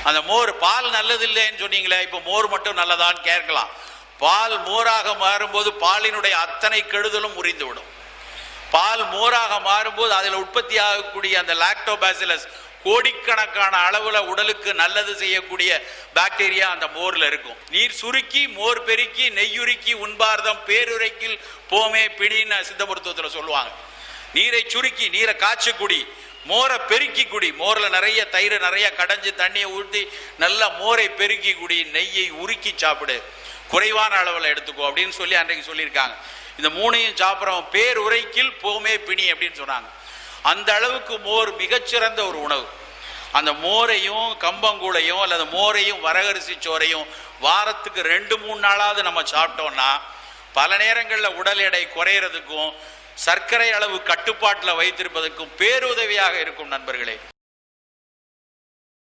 அந்த மோர் பால் நல்லது இல்லைன்னு சொன்னீங்களே, இப்போ மோர் மட்டும் நல்லதான்னு கேட்கலாம். பால் மோராக மாறும்போது பாலினுடைய அத்தனை கெடுதலும் முறிந்துவிடும். பால் மோராக மாறும்போது அதில் உற்பத்தி ஆகக்கூடிய அந்த லாக்டோபாசிலஸ் கோடிக்கணக்கான அளவுல உடலுக்கு நல்லது செய்யக்கூடிய பாக்டீரியா அந்த மோர்ல இருக்கும். நீர் சுருக்கி மோர் பெருக்கி நெய்யுருக்கி உண்பார்தம் பேருரைக்கில் போமே பிடின்னு சித்த மருத்துவத்தில் சொல்லுவாங்க. நீரை சுருக்கி நீரை காய்ச்சி குடி, மோரை பெருக்கி குடி. மோரில் நிறைய தயிர் நிறைய கடைஞ்சி தண்ணியை ஊற்றி நல்ல மோரை பெருக்கி குடி, நெய்யை உருக்கி சாப்பிடு, குறைவான அளவில் எடுத்துக்கோ அப்படின்னு சொல்லி அன்றைக்கு சொல்லியிருக்காங்க. இந்த மூணையும் சாப்பிட்றவன் பேர் உரைக்கில் போமே பிணி அப்படின்னு சொன்னாங்க. அந்த அளவுக்கு மோர் மிகச்சிறந்த ஒரு உணவு. அந்த மோரையும் கம்பங்கூழையும் அல்லது மோரையும் வரகரிசி சோறையும் வாரத்துக்கு 2-3 நாளாவது நம்ம சாப்பிட்டோம்னா பல நேரங்களில் உடல் எடை குறையிறதுக்கும் சர்க்கரை அளவு கட்டுப்பாட்டில் வைத்திருப்பதற்கும் பேருதவியாக இருக்கும் நண்பர்களே.